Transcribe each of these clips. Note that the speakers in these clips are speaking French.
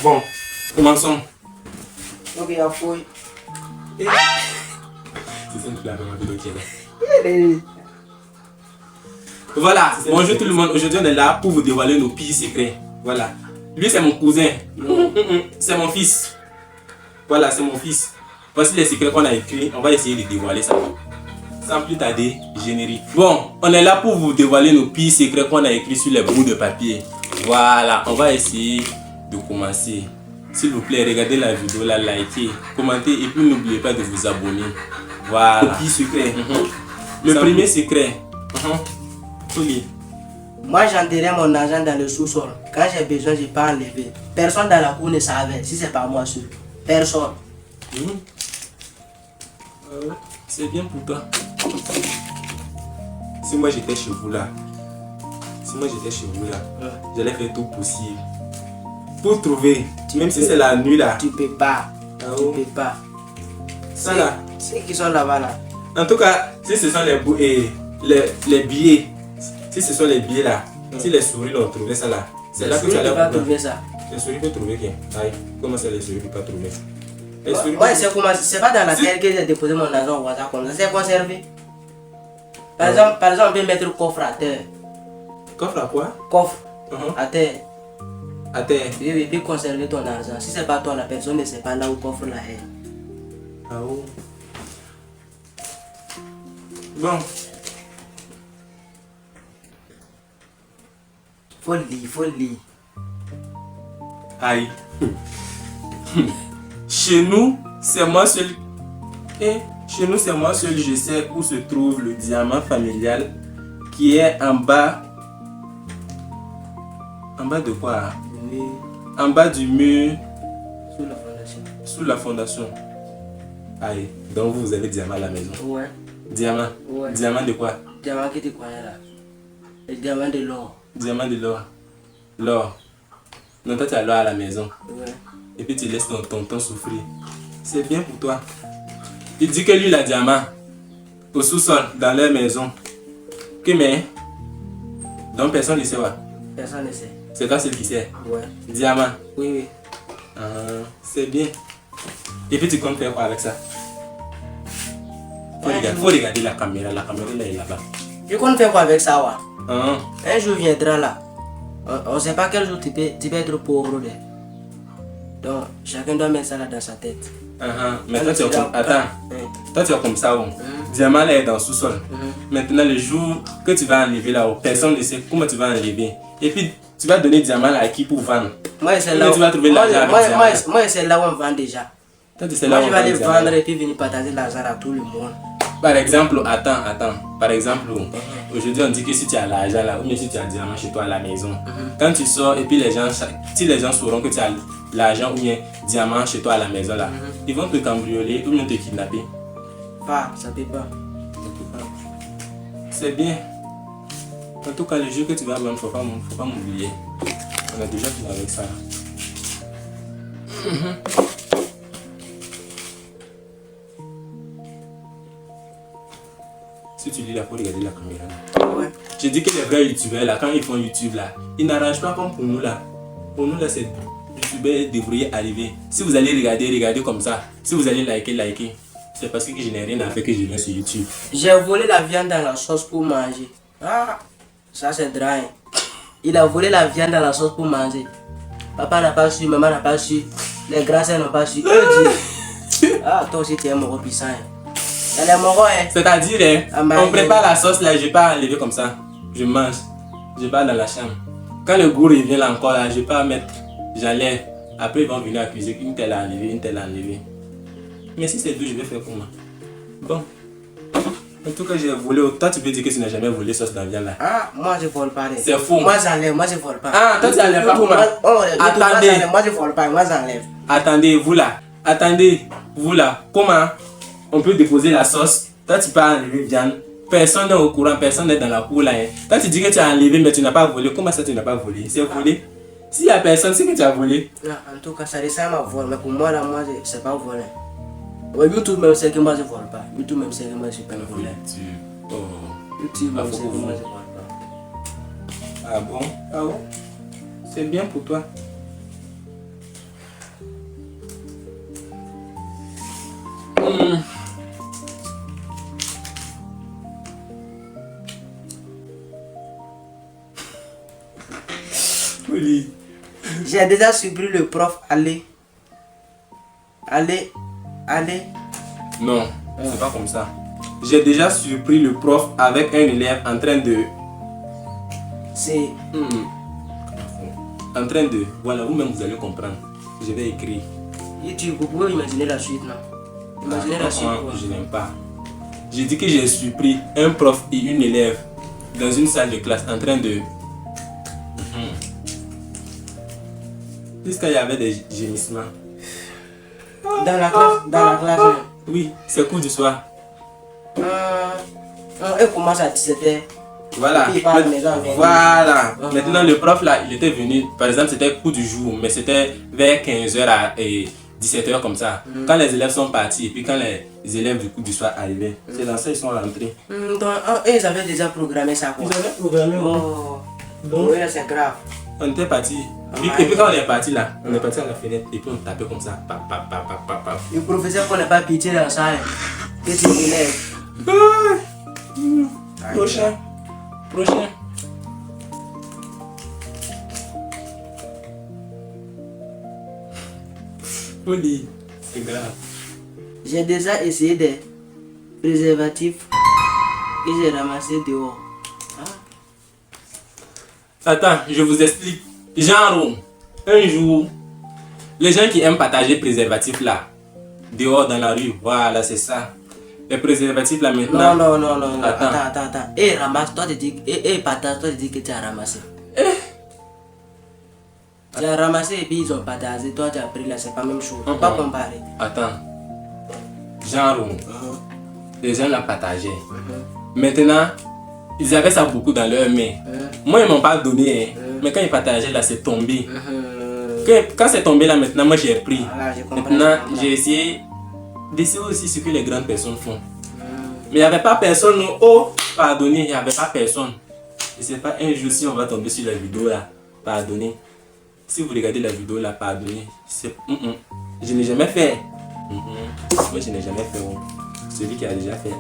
Bon, commençons. Ok, à fouille. C'est ça que la vidéo qui est là. Voilà, bonjour tout le monde. Aujourd'hui, on est là pour vous dévoiler nos petits secrets. Voilà. Lui, c'est mon cousin. C'est mon fils. Voilà, c'est mon fils. Voici les secrets qu'on a écrits. On va essayer de dévoiler ça. Sans plus tarder, générique. Bon, on est là pour vous dévoiler nos petits secrets qu'on a écrits sur les bouts de papier. Voilà, on va essayer de commencer. S'il vous plaît, regardez la vidéo, la likez, commentez et puis n'oubliez pas de vous abonner. Voilà. Petit secret. Le premier secret. Moi, j'enterrais mon argent dans le sous-sol. Quand j'ai besoin, je peux enlever. Personne dans la cour ne savait, si c'est pas moi seul. Personne. C'est bien pour toi. Si moi j'étais chez vous là, j'allais faire tout possible pour trouver, même si c'est la nuit là. Tu peux pas. Tu peux pas. Ça là. Ceux qui sont là-bas là. En tout cas, si ce sont les billets, si ce sont les billets là, si les souris l'ont trouvé ça là, c'est là que tu allais trouver ça. Les souris peuvent trouver qui? Aïe, comment ça les souris ne peuvent pas trouver? Ouais, c'est pas dans la terre que j'ai déposé mon argent au hasard comme ça, c'est conservé. Par exemple, on peut mettre le coffre à terre. Coffre à quoi? Coffre à terre. À terre. Oui, puis conserver ton argent. Si c'est pas toi, la personne ne sait pas là où le coffre là est. Ah oh. Bon. Faut lire. Aïe. Chez nous, c'est moi seul. Chez nous, c'est moi seul, je sais où se trouve le diamant familial qui est en bas. En bas de quoi? En bas du mur. Sous la fondation. Sous la fondation. Aïe, donc vous avez diamant à la maison. Ouais. Diamant. Ouais. Diamant de quoi? Diamant qui te croyait là. Le diamant de l'or. Diamant de l'or. L'or. Donc toi tu as l'or à la maison. Ouais. Et puis tu laisses ton tonton souffrir. C'est bien pour toi. Il dit que lui il a diamant au sous-sol dans leur maison. Que mais donc personne ne sait quoi. Personne ne sait. C'est toi seul qui sais. Ouais. Diamant. Oui. Ah, c'est bien. Et puis tu comptes faire quoi avec ça? Faut regarder la caméra là est là-bas. Je compte faire quoi avec ça, ouais? Ah. Un jour viendra là. On ne sait pas quel jour tu peux être pauvre. Donc, chacun doit mettre ça là dans sa tête. Mais toi tu es comme... Attends. Toi tu es comme ça. Diamant là est dans le sous-sol. Maintenant le jour que tu vas enlever là-haut, personne ne sait comment tu vas enlever. Et puis tu vas donner diamant à qui pour vendre? Moi c'est là où... tu vas trouver l'argent avec diamant. Moi c'est là où on vend déjà. Toi, moi je vais aller vendre et puis venir partager l'argent à tout le monde. Par exemple, attends. Par exemple, aujourd'hui on dit que si tu as l'argent là, ou bien si tu as le diamant chez toi à la maison, quand tu sors et puis si les gens sauront que tu as l'argent ou bien diamant chez toi à la maison là, ils vont te cambrioler ou bien te kidnapper. Pas, ça peut pas. C'est bien. En tout cas, le jour que tu vas vendre, faut pas m'oublier. On a déjà fini avec ça. Si tu lis là, faut regarder la caméra là. Ouais. Je dis que les vrais youtubeurs là, quand ils font YouTube là, ils n'arrangent pas comme pour nous là. Pour nous là, c'est youtubeurs devraient arriver. Si vous allez regarder comme ça. Si vous allez liker. C'est parce que je n'ai rien à faire que je viens sur YouTube. J'ai volé la viande dans la sauce pour manger. Ah, ça c'est drôle. Il a volé la viande dans la sauce pour manger. Papa n'a pas su, maman n'a pas su, les grands-sœurs n'ont pas su. Ah, toi aussi tu es mort puissant. Elle est mort, hein. C'est-à-dire, on prépare la sauce là, je vais pas enlever comme ça. Je mange. Je vais dans la chambre. Quand le goût revient là encore là, je vais pas mettre. J'enlève. Après ils vont venir accuser qu'une telle a enlevé, une telle a enlevé. Mais si c'est deux, je vais faire comment? Bon. En tout cas, j'ai volé. Toi, tu peux dire que tu n'as jamais volé sauce dans la viande là. Ah, moi je vole pas. C'est faux. Moi j'enlève, moi je vole pas. Ah, toi tu enlèves pas comment? Attendez. Moi je vole pas, moi j'enlève. Attendez, vous là. Comment on peut déposer la sauce? Toi, tu peux enlever viande. Personne n'est au courant, personne n'est dans la cour là. Toi, tu dis que tu as enlevé, mais tu n'as pas volé. Comment ça, tu n'as pas volé? C'est volé. S'il y a personne, c'est que tu as volé. En tout cas, ça ressemble à vol, mais pour moi là, moi je sais pas voler. Ouais, YouTube même c'est que moi je vole pas. YouTube même c'est que moi je suis pas volé. YouTube même c'est que moi je vole pas. Ah bon? Ah bon? C'est bien pour toi. Oui. J'ai déjà surpris le prof aller. Non, c'est pas comme ça. J'ai déjà surpris le prof avec un élève en train de... C'est... En train de... Voilà, vous-même vous allez comprendre. Je vais écrire. Et vous pouvez imaginer la suite, non? Imaginez la suite. Quoi. Je n'aime pas. J'ai dit que j'ai surpris un prof et une élève dans une salle de classe en train de... Puisqu'il y avait des gémissements. Dans la classe même. Oui, c'est cours du soir. Elle commence à 17h. Voilà. Et puis il parle à maison à 22h. Voilà. Maintenant, le prof là, il était venu, par exemple, c'était cours du jour, mais c'était vers 15h et 17h comme ça. Quand les élèves sont partis et puis quand les élèves du cours du soir arrivaient, c'est dans ça ils sont rentrés. Donc, ils avaient déjà programmé ça quoi. Ils avaient programmé. Donc, oui, c'est grave. On était partis. Et puis quand on est parti là, on est parti à la fenêtre et puis on tapait comme ça. Pap, pap, pap, pap, pap, pap. Le professeur qu'on n'a pas pitié dans ça. Qu'est-ce qu'il élève? Prochain. Oli, c'est grave. J'ai déjà essayé des préservatifs que j'ai ramassés dehors. Attends, je vous explique. Genre, un jour, les gens qui aiment partager préservatifs là, dehors dans la rue, voilà, c'est ça. Les préservatifs là maintenant. Non. Attends. Et ramasse, toi tu dis, et partage, toi tu dis que tu as ramassé. Tu as ramassé et puis ils ont partagé, toi tu as pris là, c'est pas la même chose. Faut pas comparer. Attends. Genre, les gens l'ont partagé. Maintenant, ils avaient ça beaucoup dans leurs mains. Moi, ils m'ont pas donné, mais quand ils partageaient là, c'est tombé. Quand c'est tombé là, maintenant, moi j'ai pris. Voilà, je comprends, maintenant, j'ai essayé d'essayer aussi ce que les grandes personnes font. Mais il n'y avait pas personne. Oh, pardonnez, il n'y avait pas personne. Je sais pas, un jour si on va tomber sur la vidéo là, pardonnez. Si vous regardez la vidéo là, pardonnez. Je n'ai jamais fait. Moi, je n'ai jamais fait. Celui qui a déjà fait,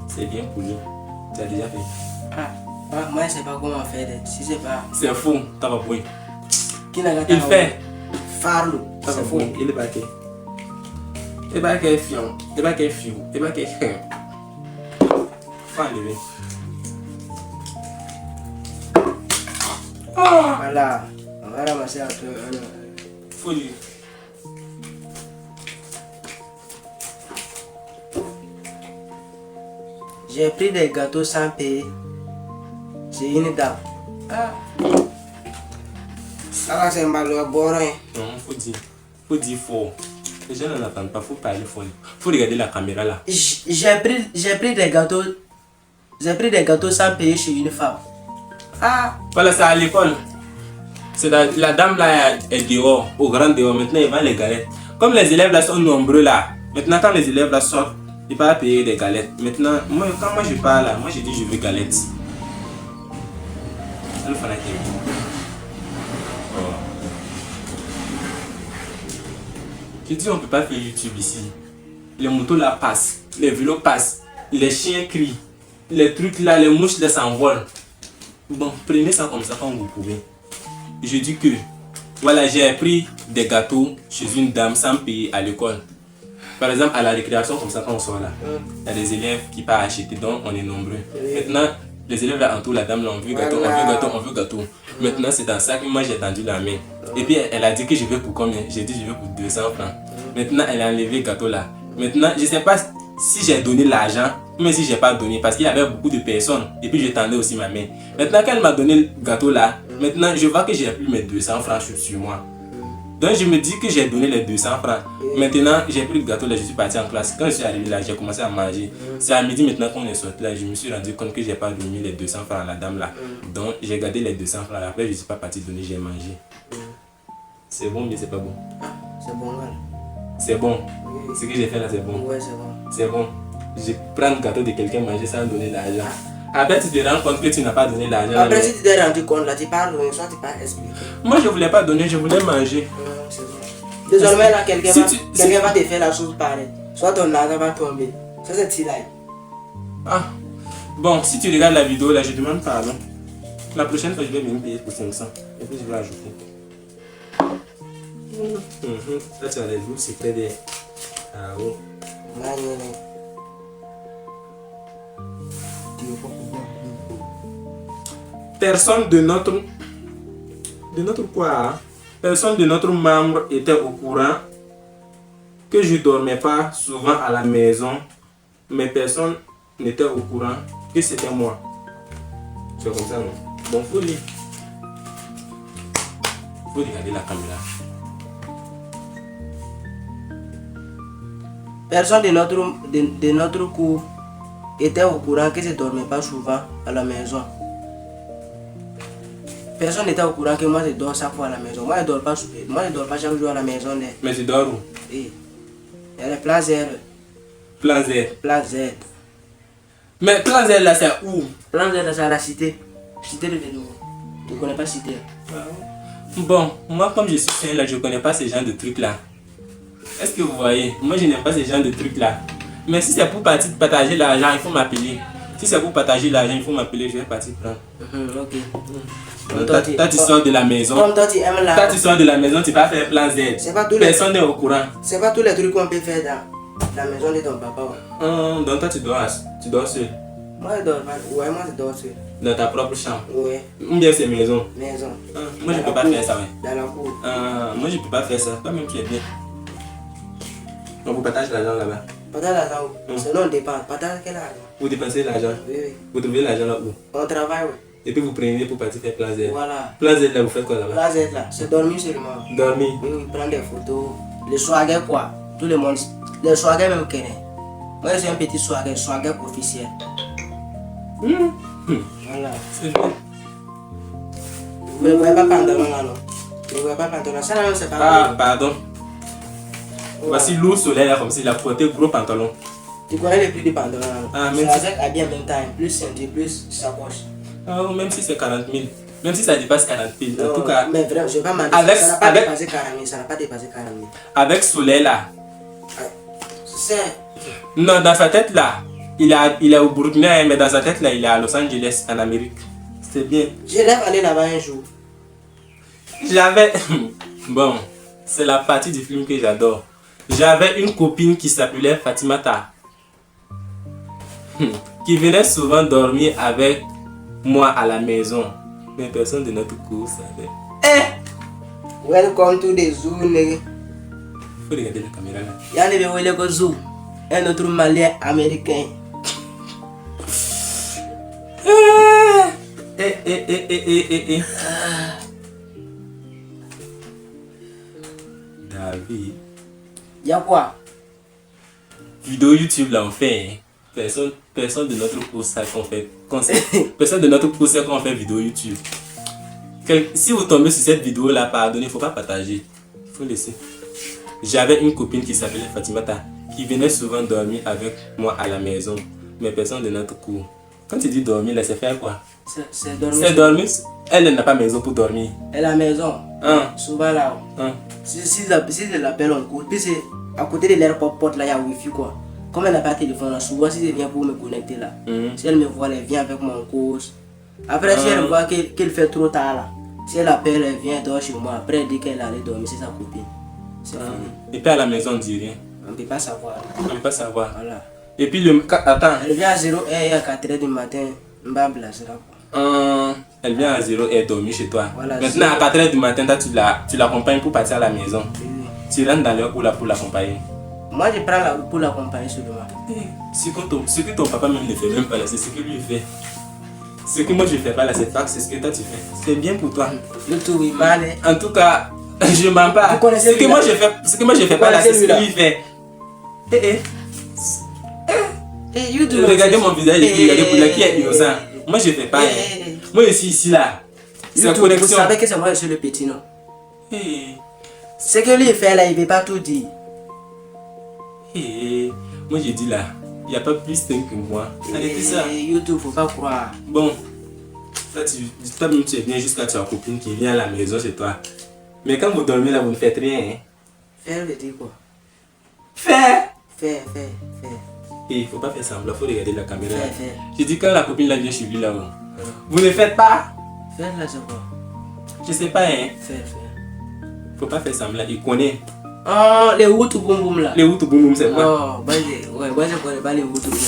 c'est bien pour lui. Tu as déjà fait. Moi, je sais pas comment faire. Si c'est pas. C'est fou, t'as pas pris. Il fait. Farlo. C'est fou, il est baqué. Il est baqué fion. Il est baqué fiou. Il est baqué. Faut enlever. Voilà. On va ramasser un peu. Faut lui. J'ai pris des gâteaux sans payer. C'est une dame. Ça va, c'est un ballon boring. Non, faut dire fort. Les gens n'entendent pas, faut parler fort. Faut regarder la caméra là. J'ai pris des gâteaux. J'ai pris des gâteaux sans payer chez une femme. Voilà, c'est à l'école. C'est la dame là est dehors, au grand dehors. Maintenant, il vend les galettes. Comme les élèves là sont nombreux là, maintenant quand les élèves là sortent, ils peuvent payer des galettes. Maintenant, quand moi je parle là, moi je dis je veux galettes. Le fanatique. Je dis on peut pas faire YouTube ici. Les motos là passent, les vélos passent, les chiens crient, les trucs là, les mouches là s'envolent. Bon, prenez ça comme ça quand vous pouvez. Je dis que, voilà, j'ai pris des gâteaux chez une dame sans payer à l'école. Par exemple, à la récréation, comme ça, quand on sort là, il y a des élèves qui partent acheter, donc on est nombreux. Maintenant, les élèves là entourent la dame, là, on veut gâteau, on veut gâteau. Maintenant, c'est dans ça que moi j'ai tendu la main. Et puis, elle a dit que je veux pour combien? J'ai dit je veux pour 200 francs. Maintenant, elle a enlevé le gâteau là. Maintenant, je sais pas si j'ai donné l'argent, mais si j'ai pas donné, parce qu'il y avait beaucoup de personnes. Et puis, je tendais aussi ma main. Maintenant, quand elle m'a donné le gâteau là, maintenant, je vois que j'ai plus mes 200 francs sur moi. Donc, je me dis que j'ai donné les 200 francs. Maintenant, j'ai pris le gâteau là, je suis parti en classe. Quand je suis arrivé là, j'ai commencé à manger. C'est à midi maintenant qu'on est sorti là, je me suis rendu compte que j'ai pas donné les 200 francs à la dame là. Donc, j'ai gardé les 200 francs. Après, je suis pas parti donner, j'ai mangé. C'est bon, mais c'est pas bon. C'est bon, voilà. C'est bon. Ce que j'ai fait là, c'est bon. Ouais, c'est bon. C'est bon. Je prends le gâteau de quelqu'un, manger sans donner l'argent. Après, tu te rends compte que tu n'as pas donné l'argent. Après, si tu t'es rendu compte là, tu parles, soit tu parles expliquer. Moi, je voulais pas donner, je voulais manger. C'est bon. Désormais, là, quelqu'un va te faire la chose pareille. Soit ton argent va tomber. Ça, c'est Tilay. Ah, bon, si tu regardes la vidéo là, je demande pardon. La prochaine fois, je vais venir payer pour 500. Et puis, je vais ajouter. Ça, tu as les loups secrets des. Ah, oh. Personne de notre quoi hein? Personne de notre membre était au courant que je dormais pas souvent à la maison, mais personne n'était au courant que c'était moi. C'est comme ça, non? Bon, faut lire. Faut regarder la caméra. Personne de notre cours était au courant que je ne dormais pas souvent à la maison. Personne n'était au courant que moi je dors chaque fois à la maison. Moi je dors pas chaque jour à la maison. Mais tu dors où? Il y a les plans Z. Plan Z. Plan Z. Mais Plan Z là c'est où? Plan Z c'est à la cité. Cité de Vélo. Tu ne connais pas cité? Bon, moi comme je suis sain là, je connais pas ce genre de trucs là. Est-ce que vous voyez? Moi je n'aime pas ce genre de trucs là. Mais si c'est pour partager l'argent, il faut m'appeler. Si c'est pour partager l'argent, il faut m'appeler, je vais partir prendre. Ok. Toi tu sors de la maison. Comme toi tu aimes la. Toi tu sors de la maison, tu vas faire Plan Z. Personne n'est au courant. C'est pas tous les trucs qu'on peut faire dans la maison de ton papa. Donc toi tu dors seul. Moi je dors pas. Ouais, moi je dors seul. Dans ta propre chambre. Ouais. Ou bien c'est maison. Maison. Moi je peux pas faire ça, ouais. Dans la cour. Moi je peux pas faire ça. Toi-même tu es bien. On vous partage l'argent là-bas. Partage l'argent où? Sinon on dépense. Partage quel argent? Vous dépensez l'argent. Oui. Vous trouvez l'argent là où? On travaille, oui. Et puis vous prenez pour partir faire Plan Z. Voilà. Plan Z là, vous faites quoi là-bas? Plan Z là, c'est dormir seulement. Dormir. Oui, prendre des photos. Les swaggers quoi. Tout le monde. Les swaggers même connaissent. Moi j'ai un petit swagger officiel. Voilà. C'est bien. Vous ne voyez pas pantalon là non? Vous ne voyez pas pantalon. Ça là même c'est pas. Ah, pardon. Voici l'eau solaire comme s'il a porté gros pantalon. Tu connais le prix du pantalon là non? Ah, c'est même avec habillé en même temps. Plus ceinture, plus sacoche. Ah, même si c'est 40 000. Même si ça dépasse 40 000. En tout cas, mais vraiment, je vais pas mentir. Avec- Ça n'a pas avec- dépassé 40 000. Ça n'a pas dépassé 40 000. avec Soleil là. C'est. Non, dans sa tête là, il est au Burkina, mais dans sa tête là, il est à Los Angeles, en Amérique. C'est bien. Je rêve aller là-bas un jour. J'avais. Bon, c'est la partie du film que j'adore. J'avais une copine qui s'appelait Fatimata. Qui venait souvent dormir avec moi à la maison. Mais personne de notre cours savait. Welcome to the zoo, nigga. Faut regarder la caméra là. Yann est venu au zoo. Un autre malien américain. David. Y'a quoi? Vidéo YouTube là on fait. Hein. Personne de notre cours sait qu'on fait. Personne de notre cours sait qu'on fait vidéo YouTube. Si vous tombez sur cette vidéo là, pardonnez, il ne faut pas partager. Il faut laisser. J'avais une copine qui s'appelait Fatimata, qui venait souvent dormir avec moi à la maison, mais personne de notre cours. Quand tu dis dormir, là, c'est faire quoi? C'est dormir. C'est dormir. Elle n'a pas maison pour dormir. Elle a la maison. Souvent là. Hein. Si je l'appelle en cours, puis c'est à côté de l'air pop là, il y a Wi-Fi quoi. Comme elle n'a pas de téléphone là, souvent si elle vient pour me connecter là, si elle me voit, elle vient avec mon course. Après, si elle voit qu'elle fait trop tard là, si elle appelle, elle vient, elle dort chez moi. Après, elle dit qu'elle allait dormir, c'est sa copine. C'est fini. Et puis à la maison, on ne dit rien. On ne peut pas savoir. On ne peut pas savoir. Voilà. Et puis, attends. Elle vient à 0h et à 4h du matin, Mbab là, c'est là quoi. Elle vient à 0 et dormir chez toi. Voilà, maintenant, à 4h du matin, toi, tu l'accompagnes pour partir à la maison. Oui. Tu rentres dans leur cours là pour l'accompagner. Moi, je prends la route pour l'accompagner seulement. Ce que ton papa même ne fait même pas là, c'est ce que lui fait. Ce que moi je fais pas là, c'est pas, c'est ce que toi tu fais. C'est bien pour toi. Le tout, oui, mal. En tout cas, je mens pas. Vous connaissez Ce que moi je fais pas là, c'est ce que lui fait. YouTube. Regardez mon visage et puis regardez pour la qui est innocent. Moi je fais pas. Moi je suis ici là. C'est la YouTube, connexion. vous savez que c'est moi je suis le petit, non? Eh, Ce que lui fait là, il ne veut pas tout dire. moi je dis là, il n'y a pas plus sain que moi. Arrêtez ça. YouTube, faut pas croire. Bon, toi-même tu es bien jusqu'à ta copine qui vient à la maison chez toi. Mais quand vous dormez là, vous ne faites rien. Hein. Faire veut dire quoi? Faire Fais. Et il faut pas faire semblant, faut regarder la caméra. Fais. Je dis quand la copine là vient chez lui là-haut. Vous ne faites pas. Fais là, c'est quoi? Je sais pas, hein. Fais. Faut pas faire semblant, il connaît. Oh, les Hutu Boum Boum là. Les Hutu Boum Boum, c'est quoi? Non, moi je connais pas les Hutu Boum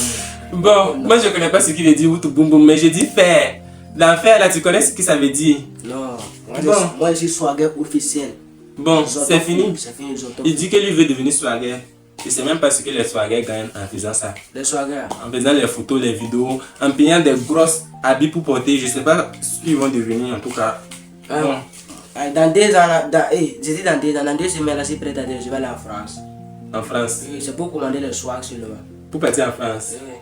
Boum. Bon, moi je connais pas ce qu'il veut dire Hutu Boum Boum, mais je dis faire. L'enfer là, tu connais ce que ça veut dire? Non, Bon. moi je suis swagger officiel. Bon, c'est fini. C'est fini, Il dit que lui veut devenir swagger. Je sais même pas ce que les swagger gagnent en faisant ça. Les swagger. En faisant les photos, les vidéos, en payant des grosses habits pour porter. Je sais pas ce qu'ils vont devenir en tout cas. Bon. Dans 2 ans, j'ai dit dans 2 ans, dans 2 semaines, là, c'est prêt à dire, je vais aller en France. En France. Oui, c'est pour commander le swag seulement. Pour partir en France. Oui.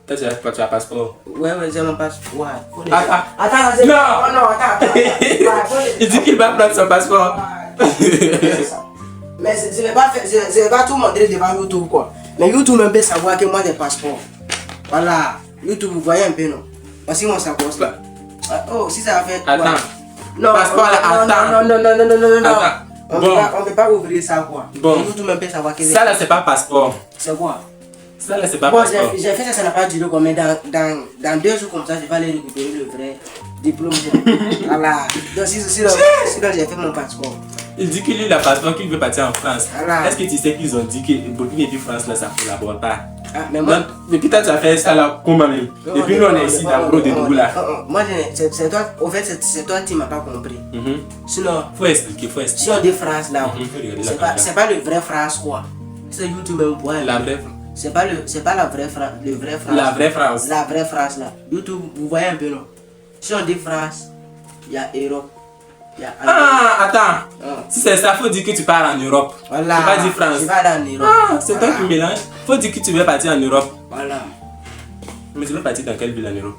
Toi, tu as passeport. Ouais, j'ai mon passeport. Attends, Non, non. attends. Il dit qu'il va prendre son passeport. Mais je vais pas tout montrer devant YouTube quoi. Mais YouTube même peut savoir que moi j'ai passeport. Voilà, YouTube vous voyez un peu non. Voici mon sacoche là. Oh, si ça fait. Attends. Non, Passeport là, attends. Non. Attends. On peut pas ouvrir ça quoi. Bon. YouTube même peut savoir que Ça là, c'est pas passeport. c'est quoi? Ça là, c'est pas Bon, passeport. j'ai fait ça, ça n'a pas duré combien dans 2 jours comme ça, je vais aller récupérer le vrai diplôme. Voilà. Donc sinon j'ai fait mon passeport. Il dit qu'il a le passeport, qu'il veut partir en France. Voilà. Est-ce que tu sais qu'ils ont dit que Burkina et puis France là, ça collabore pas? Ah, mais moi. Donc, depuis toi, tu as fait ça là, comment même? Et puis nous, on est ici dans le gros de nous là. Moi, c'est toi, au fait, c'est toi qui m'as pas compris. Sinon, Faut expliquer. si on dit France là, Faut regarder la caméra. c'est pas le vrai France quoi. C'est YouTube même pour La vraie, c'est pas la vraie France, le vrai France. la vraie France. La vraie France là. YouTube, vous voyez un peu non? Si on dit France, il y a Europe. Il y a Ah, attends. Ah. Si c'est ça, faut dire que tu pars en Europe. Voilà. Tu vas dire France. Tu vas dans l'Europe. Ah, c'est toi qui mélanges. Faut dire que tu veux partir en Europe. Voilà. Mais tu veux partir dans quelle ville en Europe?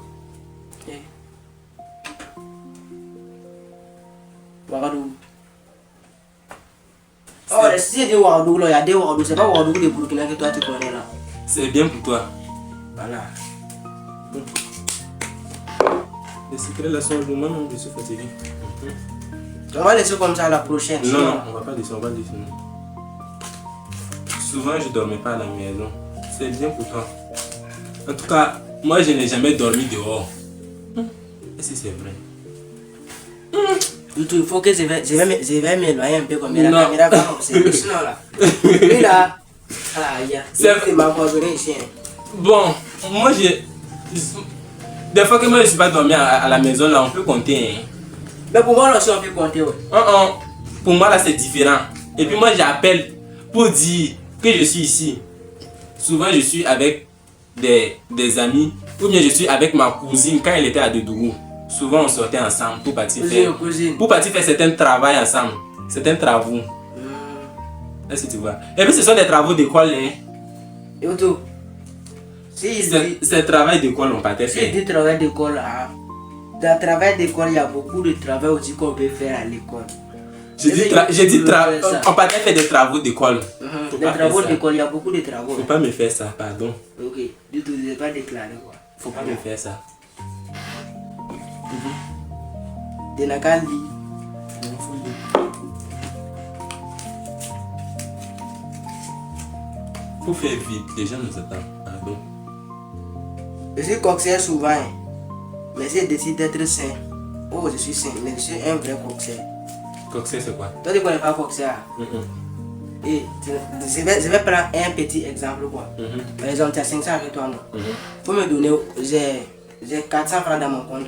Ouagadougou. Oh, si c'est des Ouagadougou, il y a des Ouagadougou. C'est pas Ouagadougou de Burkina que toi tu connais là. C'est bien pour toi. Voilà. Les secrets là sont vraiment, je suis fatigué. On va laisser comme ça à la prochaine. Non, on va pas laisser, on va laisser. Souvent, je dormais pas à la maison. C'est bien pour toi. En tout cas, moi, je n'ai jamais dormi dehors. Est-ce que c'est vrai? Il faut que je vais m'éloigner un peu comme la Non. caméra va m'observer. Sinon là. Lui là. Ah, c'est ma coordonnée ici. Bon, moi, des fois que moi, je ne suis pas dormi à la maison, là, on peut compter. Hein. Mais pour moi aussi, on peut compter. Ouais. Pour moi, là, c'est différent. Et puis, moi, j'appelle pour dire que je suis ici. Souvent, je suis avec des amis. Ou bien, je suis avec ma cousine quand elle était à Dodougou. Souvent, on sortait ensemble pour partir faire certains travaux ensemble. Certains travaux. Est-ce que tu vois? Et puis, ce sont des travaux d'école. Hein. Et tout. C'est travail d'école, on partait faire. Si du travail d'école là. Dans le travail d'école, il y a beaucoup de travail aussi qu'on peut faire à l'école. J'ai dit on partait faire des travaux d'école. Les travaux d'école, il y a beaucoup de travaux. Faut pas me faire ça, pardon. Ok, du tout, je n'ai pas déclaré quoi. Faut pas me faire ça. De la Cali. Faut faire vite, les gens nous attendent. Pardon. Je suis coxer souvent, hein. Mais j'ai décidé d'être sain. Oh, je suis sain, mais je suis un vrai coxer. Coxer, c'est quoi? Toi, tu ne connais pas coxer? Et je vais prendre un petit exemple quoi. Par exemple, tu as 500 avec toi, non? Faut me donner, j'ai 400 francs dans mon compte.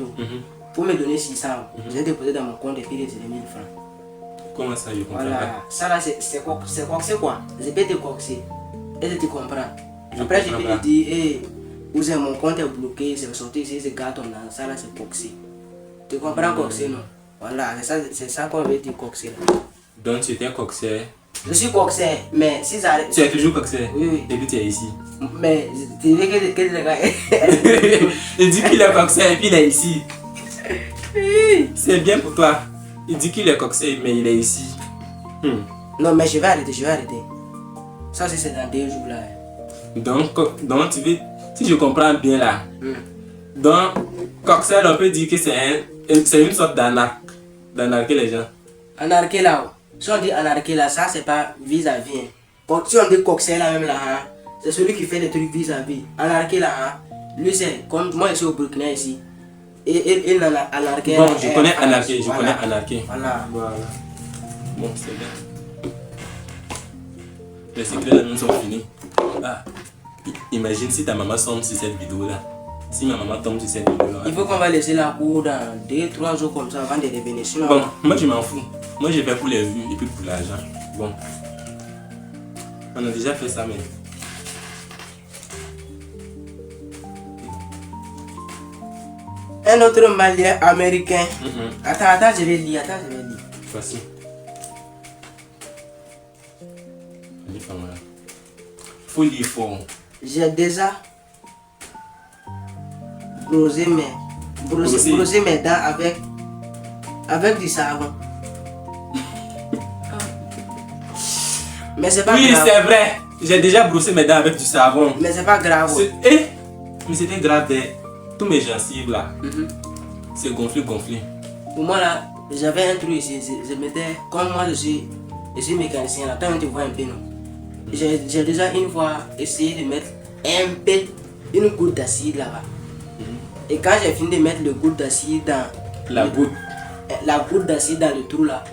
Faut me donner 600. Je vais déposer dans mon compte et puis retirer 1000 francs. Comment ça, je comprends Voilà, pas? ça là c'est coxer quoi. Je peux te coxer. Et tu comprends. Je Après, je comprends peux pas. te dire, hey, vous avez mon compte est bloqué, je vais sortir ici, je garde ton argent. Ça là c'est coxer. Tu comprends coxer, non? Voilà, c'est ça qu'on veut dire coxer là. Donc tu étais coxer. Je suis coxer, mais si ça. Tu es toujours coxer? Oui. Et puis tu es ici. Mais tu veux que le gars. Il dit qu'il est coxer et puis il est ici. C'est bien pour toi. Il dit qu'il est coxer mais il est ici. Non, mais je vais arrêter. Ça aussi c'est dans 2 jours là. Donc tu veux, si je comprends bien là, donc coxer on peut dire que c'est une sorte d'arnaque. D'arnaquer les gens. Anarquer là. Si on dit anarquer là, ça c'est pas vis-à-vis. Si on dit coxer là même là, c'est celui qui fait les trucs vis-à-vis. Anarqué là, hein. Lui, c'est comme moi, je suis au Burkina ici. Et il en a anarqué. Bon, je connais anarqué, je connais anarqué. Voilà. Voilà. Bon, c'est bien. Les secrets là, nous sont finis. Ah, imagine si ta maman tombe sur cette vidéo là. Si ma maman tombe sur cette vidéo là. Il faut qu'on va laisser la cour dans 2-3 jours comme ça avant de revenir. Sinon, Bon, moi je m'en fous. Moi je vais pour les vues et puis pour l'argent. Bon. On a déjà fait ça, mais. un autre Malien américain. Attends, je vais lire. Voici. Allez, pas mal. Faut lire fort. J'ai déjà brossé mes dents avec du savon. Mais c'est pas Oui, grave. c'est vrai. J'ai déjà brossé mes dents avec du savon. Mais c'est pas grave. Mais c'était grave. Tous mes gencives là. C'est gonflé. Pour moi là, j'avais un truc ici. Je mettais, comme moi je suis mécanicien là, toi tu vois un peu non. J'ai déjà une fois essayé de mettre une goutte d'acide là-bas. Et quand j'ai fini de mettre le goutte d'acide dans la goutte d'acide dans le trou là,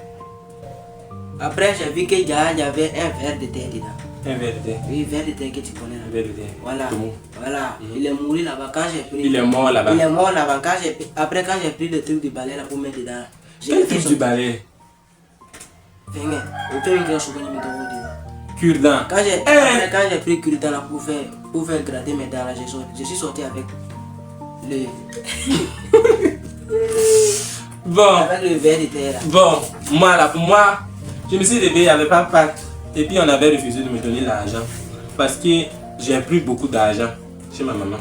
après j'ai vu qu'il y avait un verre de terre dedans. Un verre de terre. Oui, verre de terre que tu connais là. Un verre de terre. Voilà. Il est mort là-bas quand j'ai pris. Il est mort là-bas. Après quand j'ai pris le truc du balai là pour mettre dedans. Quel truc du balai? Cure-dent. Quand j'ai pris cure-dent là pour faire gratter mes dents là, je suis sorti avec le avec le verre de terre là. Bon, moi, je me suis levé, il n'y avait pas de pâte. Et puis on avait refusé de me donner l'argent. Parce que j'ai pris beaucoup d'argent chez ma maman.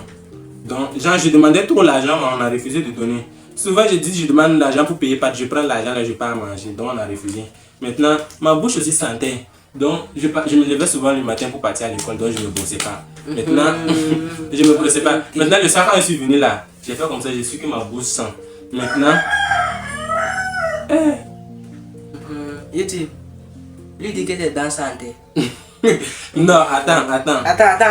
Donc, genre, je demandais trop l'argent, mais on a refusé de donner. Souvent, je dis, je demande l'argent pour payer pâte. Je prends l'argent, là, je pars à manger. Donc, on a refusé. Maintenant, ma bouche aussi sentait. Donc, je me levais souvent le matin pour partir à l'école. Donc, je ne me brossais pas. Maintenant, je me brossais pas. Maintenant, le soir, quand je suis venu là, j'ai fait comme ça. Je suis que ma bouche sent. Maintenant, YouTube, lui dit que tes dents sentaient. non, attends. Attends,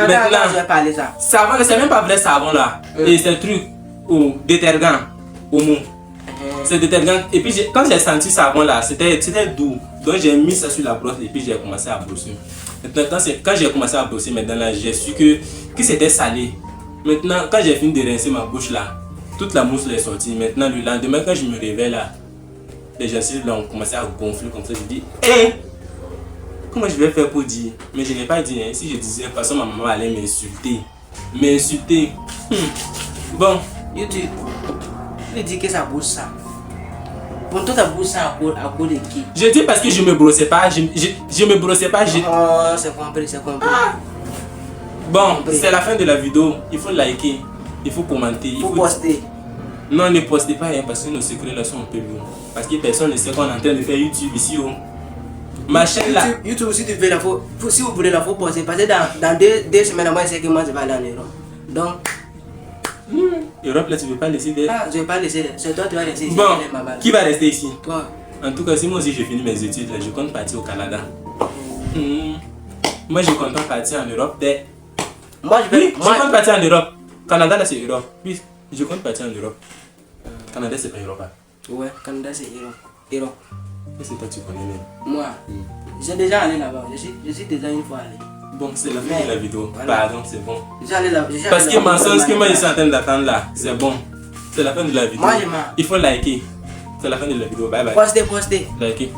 Maintenant, je vais parler ça. Savon, c'est même pas vrai savon là. Et c'est un truc au détergent, au mou. C'est détergent. Et puis quand j'ai senti savon là, c'était doux. Donc j'ai mis ça sur la brosse et puis j'ai commencé à brosser. Maintenant, quand j'ai commencé à brosser mes dents là, j'ai su que c'était salé. Maintenant, quand j'ai fini de rincer ma bouche là, toute la mousse est sortie. Maintenant, le lendemain, quand je me réveille là, les gencives là ont commencé à gonfler comme ça. Je dis, comment je vais faire pour dire? Mais je n'ai pas dit, hein. Si je disais, parce que ma maman allait m'insulter. Bon. YouTube, lui dit que ça bouge ça. Pour toi, ta bouche ça à cause de qui? Je dis parce que je me brossais pas. Je me brossais pas. Oh, c'est compris. Bon, c'est la fin de la vidéo. Il faut liker. Il faut commenter. Il faut poster. Non, ne postez pas, hein, parce que nos secrets là sont un peu lourds. Parce que personne ne sait qu'on est en train de faire YouTube ici. Ma chaîne là. YouTube aussi, si vous voulez la faut poster. Parce que dans 2 semaines, moi, je sais que moi, je vais aller en Europe. Donc. Europe là, tu veux pas laisser des. Ah, je vais pas laisser. C'est toi, tu vas laisser ici. Bon, qui va rester ici? Toi. En tout cas, si moi aussi je finis mes études là, je compte partir au Canada. Moi, je compte pas partir en Europe. Moi, je compte partir en Europe. Canada là, c'est Europe. Oui, je compte partir en Europe. Canada, c'est pas Europe. Ouais, Canada, c'est Europe. Et c'est toi, tu connais même. Moi, j'ai déjà allé là-bas. Je suis déjà une fois allé. Bon, c'est la fin de la vidéo. Voilà. Pardon, c'est bon. J'allais là. Parce que mensonge que moi je suis en train d'attendre là, c'est bon. C'est la fin de la vidéo. Moi, il faut liker. C'est la fin de la vidéo. Bye bye. Postez. Liker.